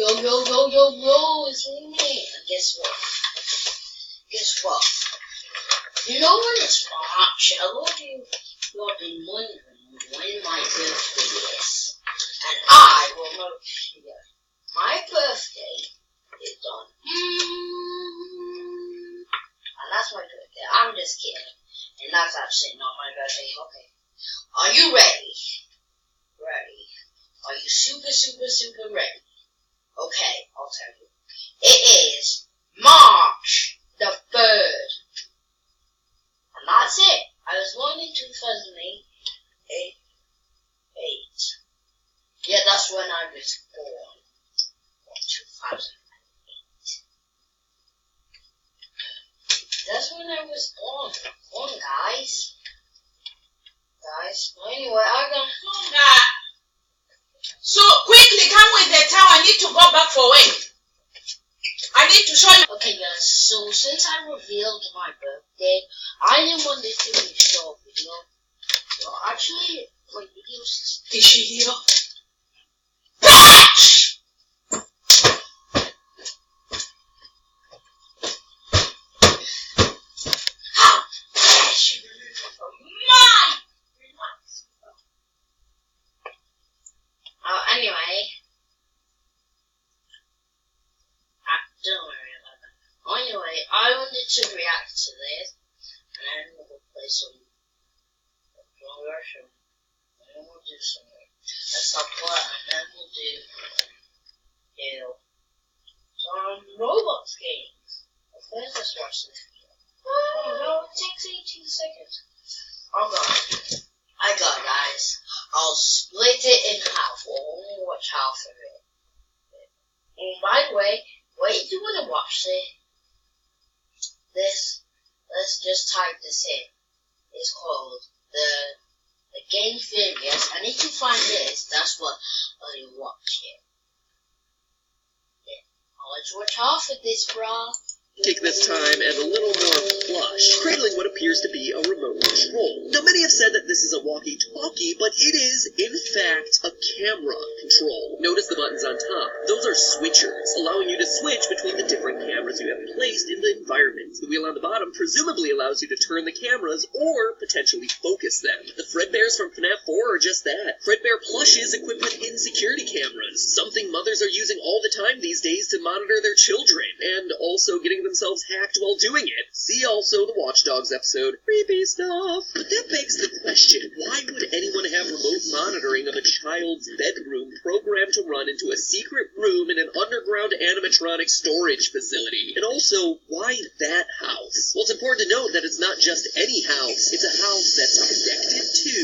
Yo, it's me. Guess what? You know when it's March, a lot of you have been wondering when my birthday is. And I will note here. My birthday is on. And that's my birthday. I'm just kidding. And that's actually not my birthday. Okay. Are you ready? Ready. Are you super ready? Okay, I'll tell you. It is March the 3rd. And that's it. I was born in 2008. Yeah, that's when I was born. 2008. That's when I was born. Come on, guys. Anyway, I'm gonna... So, quickly, come with the towel. I need to go back for work. I need to show you. Okay, guys, so since I revealed my birthday, I didn't want this to be a short video. So, actually, my videos... Is she here? Bitch! How dare she remove from mine? Anyway, don't worry about that. Anyway, I wanted to react to this, and then we'll play some version, and then we'll do some and then we'll do some Roblox games. First, let's watch this video. Oh no, it takes 18 seconds. I got it, guys. I'll split it in half. We'll only watch half of it. And by the way, if you want to watch this, let's just type this in. It's called the Game Furious. And if you find this, that's what you watch it. Yeah. I'll let you watch half of this, brah. Take this time and a little more plush, cradling what appears to be a remote control. Now, many have said that this is a walkie-talkie, but it is, in fact, a camera control. Notice the buttons on top. Those are switchers, allowing you to switch between the different cameras you have placed in the environment. The wheel on the bottom presumably allows you to turn the cameras or potentially focus them. The Fredbears from FNAF 4 are just that. Fredbear plushes equipped with in-security cameras, something mothers are using all the time these days to monitor their children, and also getting themselves hacked while doing it. See also the Watch Dogs episode, Creepy Stuff. But that begs the question, why would anyone have remote monitoring of a child's bedroom programmed to run into a secret room in an underground animatronic storage facility? And also, why that house? Well, it's important to note that it's not just any house. It's a house that's connected to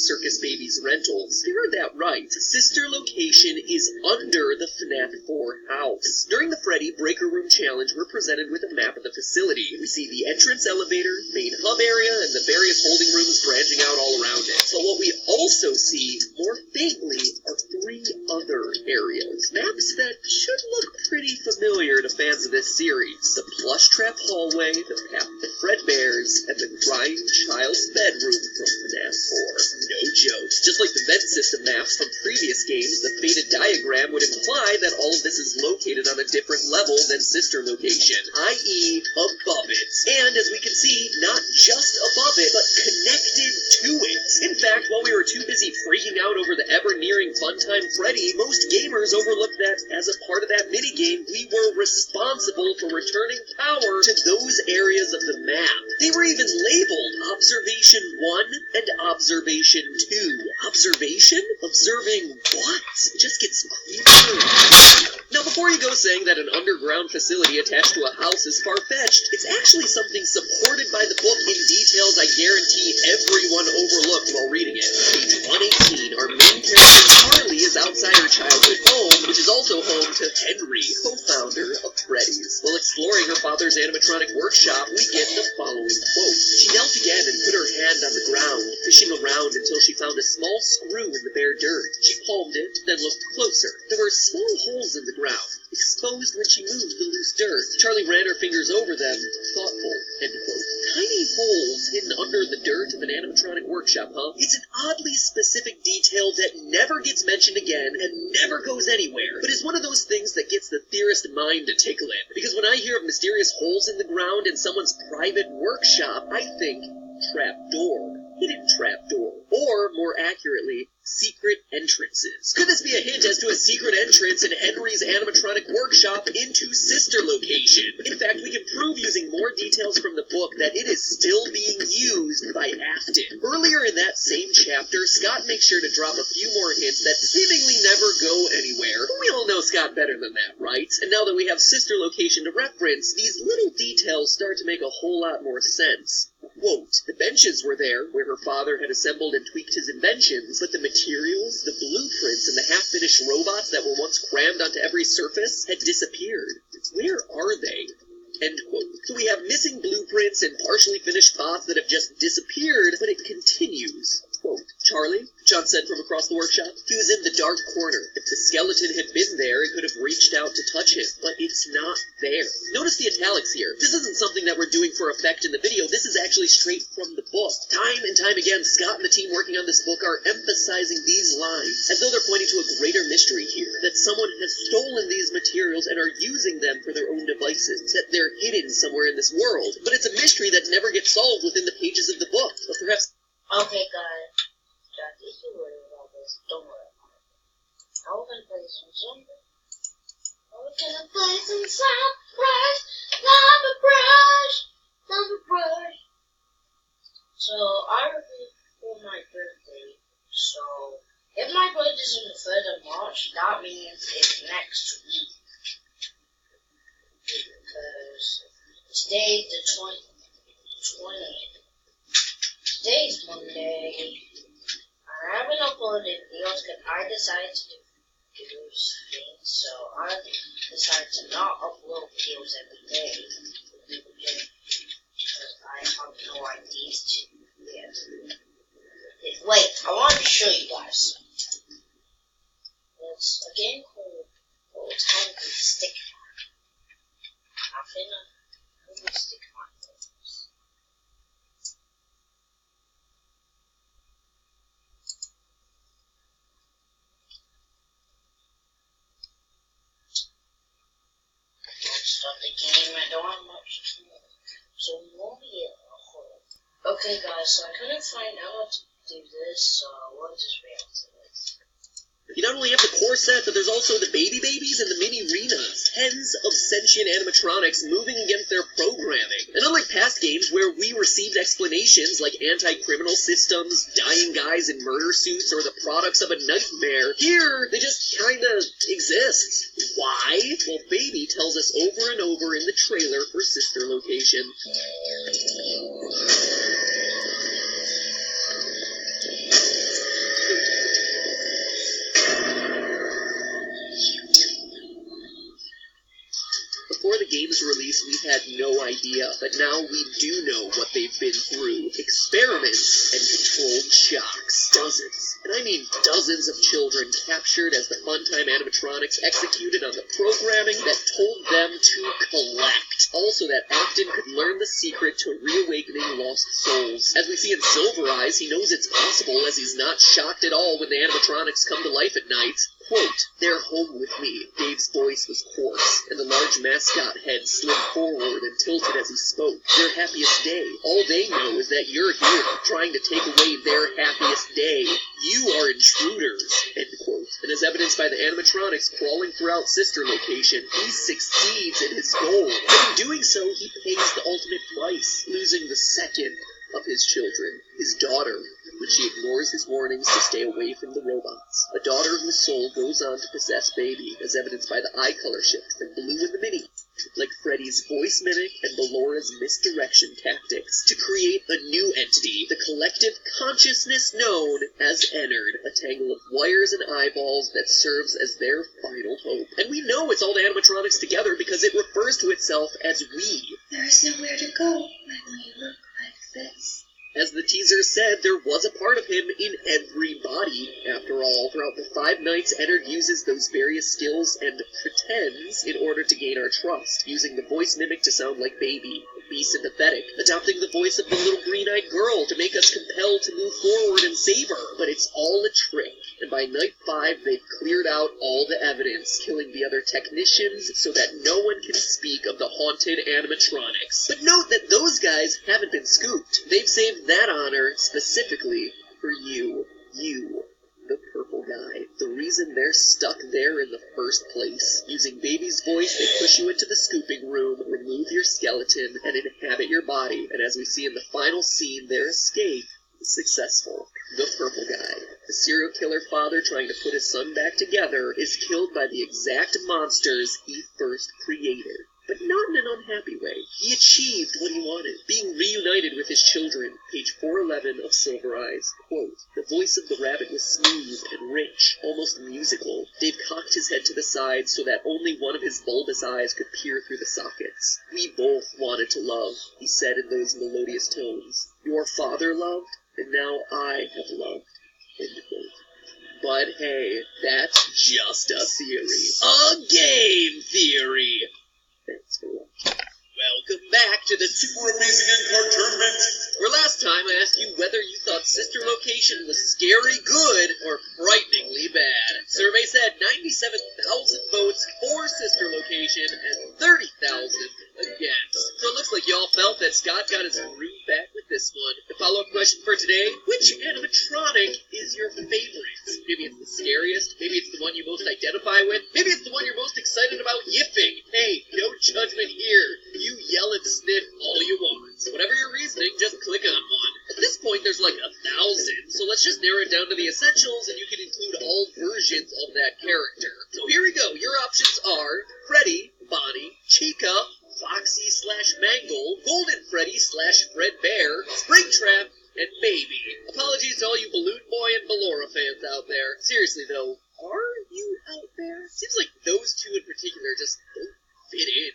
Circus Baby's Rentals. You heard that right. Sister location is under the FNAF 4 house. During the Freddy Breaker Room Challenge, we're presented with a map of the facility. We see the entrance elevator, main hub area, and the various holding rooms branching out all around it. But what we also see, more faintly, are 3 other areas. Maps that should look pretty familiar to fans of this series. The Plush Trap Hallway, the path of the Fredbears, and the Crying Child's Bedroom from FNAF 4. No jokes. Just like the vent system maps from previous games, the faded diagram would imply that all of this is located on a different level than sister location, i.e. above it. And as we can see, not just above it, but connected to it. In fact, while we were too busy freaking out over the ever-nearing Funtime Freddy, most gamers overlooked that as a part of that minigame, we were responsible for returning power to those areas of the map. They were even labeled Observation 1 and Observation 2. Observation? Observing what? It just gets creepier. Now, before you go saying that an underground facility attached to a house is far-fetched, it's actually something supported by the book in details I guarantee everyone overlooked while reading it. Page 118, our main character Charlie is outside her childhood home, which is also home to Henry, co-founder of Freddy's. While exploring her father's animatronic workshop, we get the following quote. She knelt again and put her hand on the ground, fishing around until she found a small screw in the bare dirt. She palmed it, then looked closer. There were small holes in the ground. exposed when she moved the loose dirt. Charlie ran her fingers over them, thoughtful, end quote. Tiny holes hidden under the dirt of an animatronic workshop, huh? It's an oddly specific detail that never gets mentioned again and never goes anywhere, but is one of those things that gets the theorist mind to tickle in. Because when I hear of mysterious holes in the ground in someone's private workshop, I think trapdoor. Hidden trapdoor. Or, more accurately, secret entrances. Could this be a hint as to a secret entrance in Henry's animatronic workshop into Sister Location? In fact, we can prove using more details from the book that it is still being used by Afton. Earlier in that same chapter, Scott makes sure to drop a few more hints that seemingly never go anywhere. But we all know Scott better than that, right? And now that we have Sister Location to reference, these little details start to make a whole lot more sense. Quote, the benches were there, where her father had assembled and tweaked his inventions, but the materials, the blueprints, and the half-finished robots that were once crammed onto every surface had disappeared. Where are they? End quote. So we have missing blueprints and partially finished thoughts that have just disappeared, but it continues. Quote, Charlie, John said from across the workshop, he was in the dark corner. If the skeleton had been there, it could have reached out to touch him, but it's not there. Notice the italics here. This isn't something that we're doing for effect in the video. This is actually straight from the book. Time and time again, Scott and the team working on this book are emphasizing these lines, as though they're pointing to a greater mystery here, that someone has stolen these materials and are using them for their own devices, that they're hidden somewhere in this world. But it's a mystery that never gets solved within the pages of the book. But perhaps... Okay, guys. Jack, if you worry about this, don't worry about it. Now we're gonna play some Zumba. We're gonna play some surprise, number brush. So, I reviewed for my birthday. So, if my birthday is on the 3rd of March, that means it's next week. Because today's the 20th. Today's Monday. I haven't uploaded videos because I decided to do things, so I decided to not upload videos every day. Because I have no ideas to get. Wait, I want to show you guys something. It's a game called Old Time Stick. I'm gonna stick my things. Start the game, I don't have much to do. So okay guys, so I couldn't find out how to do this, so we'll just react to this. You not only have the core set, but there's also the baby babies and the mini Renas, tens of sentient animatronics moving against their programming. And unlike past games where we received explanations like anti-criminal systems, dying guys in murder suits, or the products of a nightmare, here they just kinda exist. Why? Well, Baby tells us over and over in the trailer for Sister Location. Before the game's release, we had no idea, but now we do know what they've been through. Experiments and controlled shocks. Dozens, and I mean dozens of children captured as the Funtime animatronics executed on the programming that told them to collect. Also that Afton could learn the secret to reawakening lost souls. As we see in Silver Eyes, he knows it's possible as he's not shocked at all when the animatronics come to life at night. Quote, they're home with me. Dave's voice was coarse, and the large mascot head slid forward and tilted as he spoke. Their happiest day. All they know is that you're here, trying to take away their happiest day. You are intruders, end quote. And as evidenced by the animatronics crawling throughout Sister Location, he succeeds in his goal. But in doing so, he pays the ultimate price, losing the second of his children, his daughter, when she ignores his warnings to stay away from the robots. A daughter whose soul goes on to possess Baby, as evidenced by the eye color shift from blue in the mini, like Freddy's voice mimic and Bellora's misdirection tactics, to create a new entity, the collective consciousness known as Ennard, a tangle of wires and eyeballs that serves as their final hope. And we know it's all the animatronics together because it refers to itself as we. There is nowhere to go when we look like this. As the teaser said, there was a part of him in every body. After all, throughout the 5 nights, Ennard uses those various skills and pretends in order to gain our trust, using the voice mimic to sound like Baby, be sympathetic, adopting the voice of the little green-eyed girl to make us compelled to move forward and save her. But it's all a trick, and by night 5, they've cleared out all the evidence, killing the other technicians so that no one can speak of the haunted animatronics. But note that those guys haven't been scooped. They've saved that honor specifically for you, the purple guy. The reason they're stuck there in the first place. Using Baby's voice, they push you into the scooping room, remove your skeleton, and inhabit your body. And as we see in the final scene, their escape is successful. The purple guy, the serial killer father trying to put his son back together, is killed by the exact monsters he first created. But not in an unhappy way. He achieved what he wanted, being reunited with his children. Page 411 of Silver Eyes. Quote, the voice of the rabbit was smooth and rich, almost musical. Dave cocked his head to the side so that only one of his bulbous eyes could peer through the sockets. We both wanted to love, he said in those melodious tones. Your father loved, and now I have loved. End quote. But hey, that's just a theory. A game theory! Thanks for watching. Welcome back to the Super Amazing Entertainment, where last time I asked you whether you thought Sister Location was scary good or frighteningly bad. Survey said 97,000 votes for Sister Location and 30,000 against. So it looks like y'all felt that Scott got his groove back with this one. The follow-up question for today, which animatronic is your favorite? Maybe it's the scariest, maybe it's the one you most identify with, maybe it's the one you're most excited about yipping. Hey, no judgment here. You yell and sniff all you want. Whatever your reasoning, just click on one. At this point, there's like 1,000, so let's just narrow it down to the essentials, and you can include all versions of that character. So here we go. Your options are Freddy, Bonnie, Chica, Foxy/Mangle, Golden Freddy /Fred Bear, Springtrap, and Baby. Apologies to all you Balloon Boy and Ballora fans out there. Seriously though, are you out there? Seems like those two in particular just don't fit in.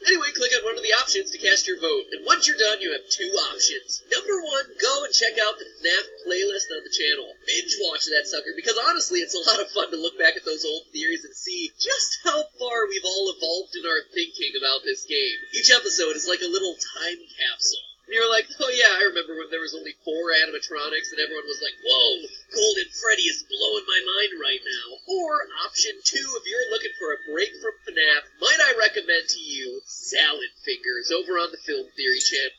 Anyway, click on one of the options to cast your vote, and once you're done, you have 2 options. Number 1, go and check out the FNAF playlist on the channel. Binge watch that sucker, because honestly, it's a lot of fun to look back at those old theories and see just how far we've all evolved in our thinking about this game. Each episode is like a little time capsule. And you're like, oh yeah, I remember when there was only 4 animatronics, and everyone was like, whoa, Golden Freddy is blowing my mind right now. Or option 2, if you're looking for a break from FNAF, might I recommend to you Salad Fingers over on the Film Theory channel.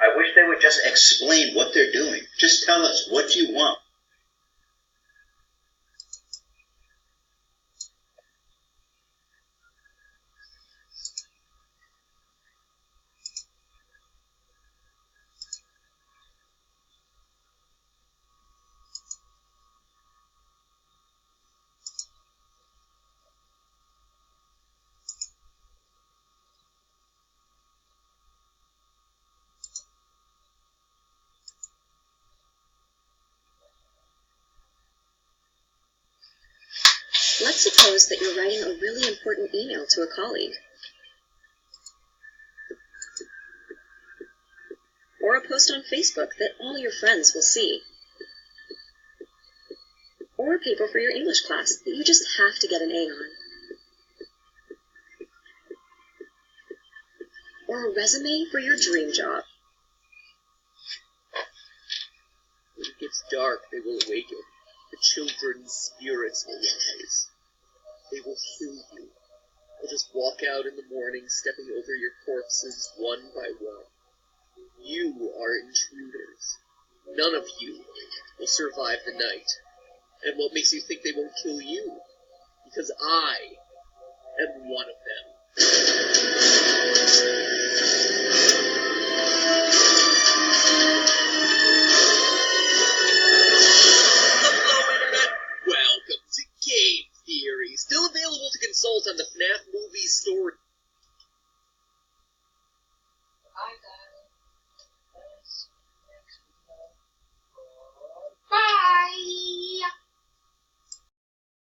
I wish they would just explain what they're doing. Just tell us what you want. Let's suppose that you're writing a really important email to a colleague. Or a post on Facebook that all your friends will see. Or a paper for your English class that you just have to get an A on. Or a resume for your dream job. When it gets dark, they will awaken. The children's spirits will rise. They will kill you. They'll just walk out in the morning, stepping over your corpses one by one. You are intruders. None of you will survive the night. And what makes you think they won't kill you? Because I am one of them. Welcome to Game Theory, still available to consult on the FNAF Movie Store